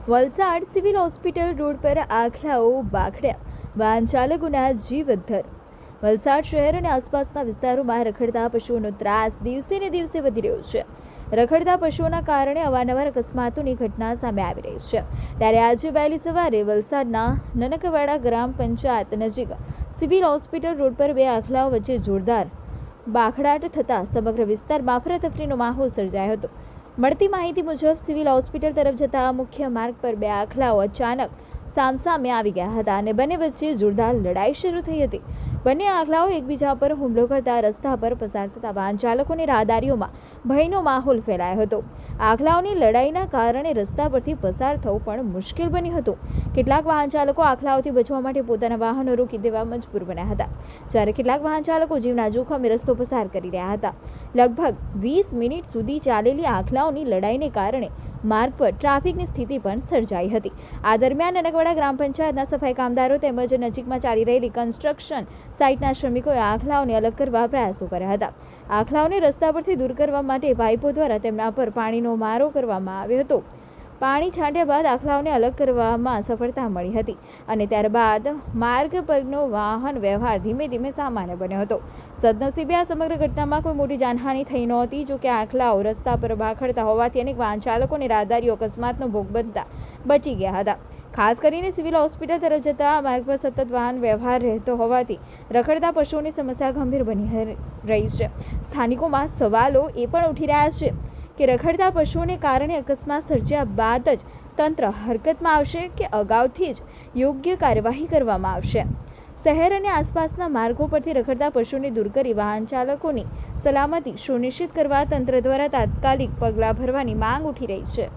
Valsad civil hospital road પર આખલાઓ બાખડ્યા, વાહન ચાલકોના જીવ અદ્ધર। વલસાડ શહેર અને આસપાસના વિસ્તારોમાં રખડતા પશુઓનો ત્રાસ દિવસે ને દિવસે વધી રહ્યો છે। રખડતા પશુઓના કારણે અવારનવાર અકસ્માતોની ઘટના સામે આવી રહી છે। ત્યારે આજે વહેલી સવારે વલસાડના નનકવાડા ગ્રામ પંચાયત નજીક સિવિલ હોસ્પિટલ રોડ પર બે આખલાઓ વચ્ચે જોરદાર બાખડાટ થતાં સમગ્ર વિસ્તારમાં અફરાતફરીનો માહોલ સર્જાયો હતો। મળતી માહિતી મુજબ સિવિલ હોસ્પિટલ તરફ જતા મુખ્ય માર્ગ પર બે આખલાઓ અચાનક સામસામે આવી ગયા હતા અને બંને વચ્ચે જોરદાર લડાઈ શરૂ થઈ હતી। બંને આખલાઓ એકબીજા પર હુમલો કરતા રસ્તા પર પસાર થતા વાહન ચાલકો અને રાહદારીઓમાં ભયનો માહોલ ફેલાયો હતો। આખલાઓની લડાઈના કારણે રસ્તા પરથી પસાર થવું પણ મુશ્કેલ બન્યું હતું। કેટલાક વાહન ચાલકો આખલાઓથી બચવા માટે પોતાના વાહનો રોકી દેવા મજબૂર બન્યા હતા, જ્યારે કેટલાક વાહન ચાલકો જીવના જોખમે રસ્તો પસાર કરી રહ્યા હતા। લગભગ 20 મિનિટ સુધી ચાલેલી આખલાઓની લડાઈને કારણે માર્ગ પર ટ્રાફિકની સ્થિતિ પણ સર્જાઈ હતી। આ દરમિયાન નનકવાડા ગ્રામ પંચાયતના સફાઈ કામદારો તેમજ નજીકમાં ચાલી રહેલી કન્સ્ટ્રક્શન સાઇટના શ્રમિકોએ આખલાઓને અલગ કરવા પ્રયાસો કર્યા હતા। આખલાઓને રસ્તા પરથી દૂર કરવા માટે પાઇપો દ્વારા તેમના પર પાણીનો મારો કરવામાં આવ્યો હતો। પાણી છાંટ્યા બાદ આખલાઓને અલગ કરવામાં સફળતા મળી હતી અને ત્યારબાદ માર્ગ પરનો વાહન વ્યવહાર ધીમે ધીમે સામાન્ય બન્યો હતો। સદનસીબે આ સમગ્ર ઘટનામાં કોઈ મોટી જાનહાનિ થઈ નહોતી। જોકે આખલાઓ રસ્તા પર બાખડતા હોવાથી અનેક વાહન ચાલકો અને રાહદારીઓ અકસ્માતનો ભોગ બનતા બચી ગયા હતા। ખાસ કરીને સિવિલ હોસ્પિટલ તરફ જતા માર્ગ પર સતત વાહન વ્યવહાર રહેતો હોવાથી રખડતા પશુઓની સમસ્યા ગંભીર બની રહી છે। સ્થાનિકોમાં સવાલો એ પણ ઉઠી રહ્યા છે કે રખડતા પશુઓને કારણે અકસ્માત સર્જ્યા બાદ જ તંત્ર હરકતમાં આવશે કે અગાઉથી જ યોગ્ય કાર્યવાહી કરવામાં આવશે। શહેર અને આસપાસના માર્ગો પરથી રખડતા પશુઓને દૂર કરી વાહન ચાલકોની સલામતી સુનિશ્ચિત કરવા તંત્ર દ્વારા તાત્કાલિક પગલાં ભરવાની માંગ ઉઠી રહી છે।